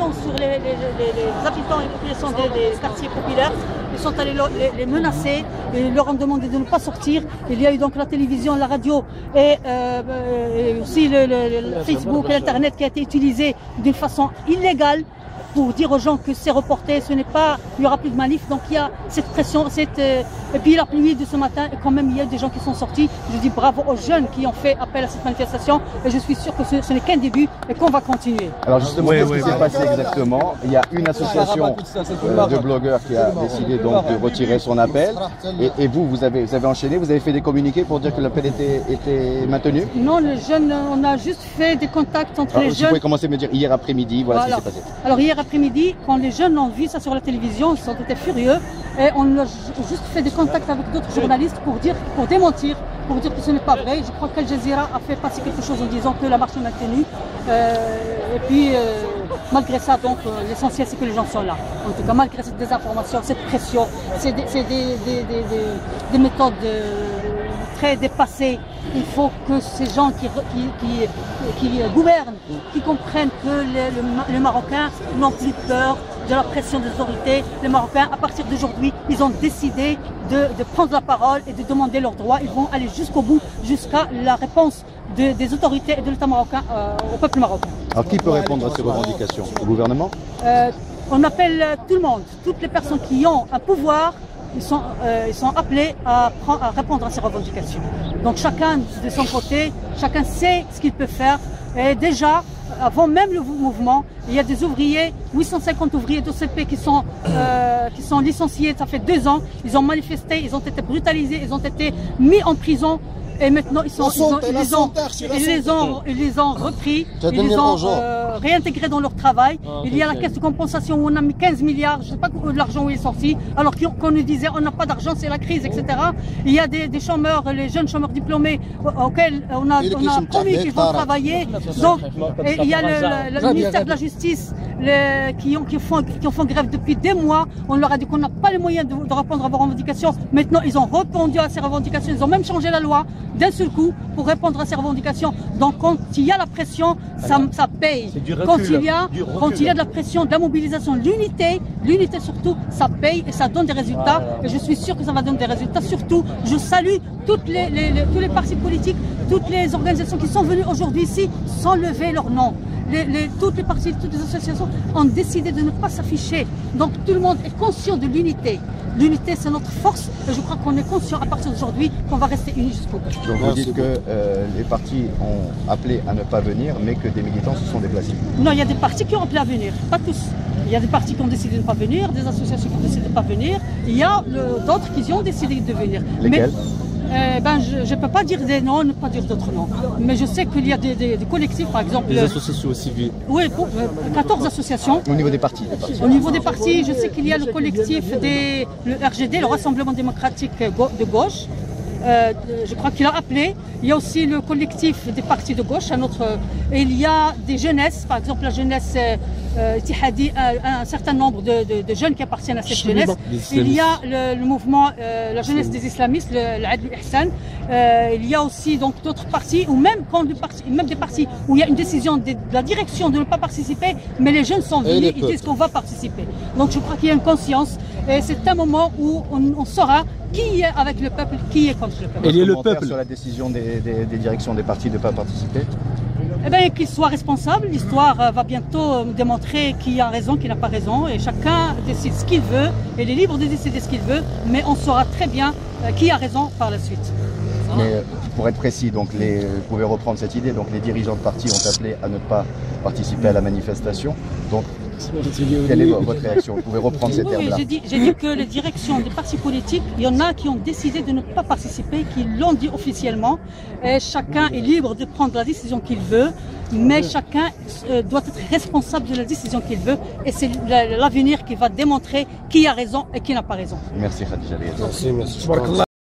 pression sur les habitants et les populations des quartiers populaires. Ils sont allés les menacer et leur ont demandé de ne pas sortir. Il y a eu donc la télévision, la radio et aussi le Facebook et l'Internet qui a été utilisé d'une façon illégale pour dire aux gens que c'est reporté, il n'y aura plus de manif. Donc il y a cette pression, et puis la pluie de ce matin, et quand même il y a des gens qui sont sortis. Je dis bravo aux jeunes qui ont fait appel à cette manifestation, et je suis sûr que ce n'est qu'un début et qu'on va continuer. Alors justement, qu'est-ce qui s'est passé exactement? Il y a une association de blogueurs qui a décidé donc de retirer son appel, et vous avez enchaîné, vous avez fait des communiqués pour dire que l'appel était maintenu? Non, les jeunes, on a juste fait des contacts entre les jeunes. Vous pouvez commencer à me dire hier après-midi, voilà ce qui s'est passé. Alors hier après-midi, quand les jeunes ont vu ça sur la télévision, ils ont été furieux et on a juste fait des contacts avec d'autres journalistes pour démentir, pour dire que ce n'est pas vrai. Je crois qu'Al Jazeera a fait passer quelque chose en disant que la marche est maintenue. Et puis, malgré ça, donc, l'essentiel c'est que les gens sont là. En tout cas, malgré cette désinformation, cette pression, c'est des méthodes très dépassées. Il faut que ces gens qui gouvernent, qui comprennent que les Marocains n'ont plus peur de la pression des autorités. Les Marocains, à partir d'aujourd'hui, ils ont décidé de prendre la parole et de demander leurs droits. Ils vont aller jusqu'au bout, jusqu'à la réponse des autorités et de l'État marocain au peuple marocain. Alors qui peut répondre à ces revendications? Le gouvernement? On appelle tout le monde, toutes les personnes qui ont un pouvoir. Ils sont appelés à répondre à ces revendications. Donc chacun de son côté, chacun sait ce qu'il peut faire. Et déjà, avant même le mouvement, il y a des ouvriers, 850 ouvriers d'OCP qui sont licenciés, ça fait 2 ans. Ils ont manifesté, ils ont été brutalisés, ils ont été mis en prison. Et maintenant, ils les ont repris, ils les ont réintégrés dans leur travail. Il y a la caisse de compensation où on a mis 15 milliards, je ne sais pas où l'argent est sorti, alors qu'on nous disait on n'a pas d'argent, c'est la crise, etc. Il y a des chômeurs, les jeunes chômeurs diplômés auxquels on a promis qu'ils vont travailler. Donc, et il y a le ministère de la Justice qui font grève depuis des mois. On leur a dit qu'on n'a pas les moyens de répondre à vos revendications. Maintenant, ils ont répondu à ces revendications, ils ont même changé la loi d'un seul coup pour répondre à ces revendications. Donc quand il y a la pression, ça paye. Quand il y a de la pression, de la mobilisation, l'unité surtout, ça paye et ça donne des résultats. Et je suis sûr que ça va donner des résultats. Surtout, je salue tous les partis politiques, toutes les organisations qui sont venues aujourd'hui ici sans lever leur nom. Toutes les partis, toutes les associations ont décidé de ne pas s'afficher. Donc tout le monde est conscient de l'unité. L'unité, c'est notre force et je crois qu'on est conscient à partir d'aujourd'hui qu'on va rester unis jusqu'au bout. Donc vous dites que les partis ont appelé à ne pas venir, mais que des militants se sont déplacés? Non, il y a des partis qui ont appelé à venir, pas tous. Il y a des partis qui ont décidé de ne pas venir, des associations qui ont décidé de ne pas venir. Il y a d'autres qui ont décidé de venir. Lesquels? Je ne peux pas dire des noms, ne pas dire d'autres noms. Mais je sais qu'il y a des collectifs, par exemple. Des associations civiles. Oui, 14 associations. Au niveau des partis. Au niveau des partis, je sais qu'il y a le collectif le RGD, le Rassemblement démocratique de gauche. Je crois qu'il a appelé. Il y a aussi le collectif des partis de gauche, et il y a des jeunesses, par exemple la jeunesse Tihadi, un certain nombre de jeunes qui appartiennent à cette jeunesse. Il y a le mouvement, la jeunesse des islamistes, le Adl Ihsan. Il y a aussi donc d'autres partis, ou même des partis où il y a une décision de la direction de ne pas participer, mais les jeunes sont venus, ils disent qu'on va participer. Donc je crois qu'il y a une conscience, et c'est un moment où on saura qui est avec le peuple, qui est contre le peuple. Et le peuple sur la décision des directions des partis de ne pas participer? Eh bien, qu'il soit responsable. L'histoire va bientôt démontrer qui a raison, qui n'a pas raison. Et chacun décide ce qu'il veut. Il est libre de décider ce qu'il veut. Mais on saura très bien qui a raison par la suite. Mais pour être précis, donc vous pouvez reprendre cette idée. Donc les dirigeants de partis ont appelé à ne pas participer à la manifestation. Donc quelle est votre réaction? Vous pouvez reprendre ces termes-là. Oui, j'ai dit que les directions des partis politiques, il y en a qui ont décidé de ne pas participer, qui l'ont dit officiellement. Et chacun est libre de prendre la décision qu'il veut, mais chacun doit être responsable de la décision qu'il veut. Et c'est l'avenir qui va démontrer qui a raison et qui n'a pas raison. Merci Khadija. Merci.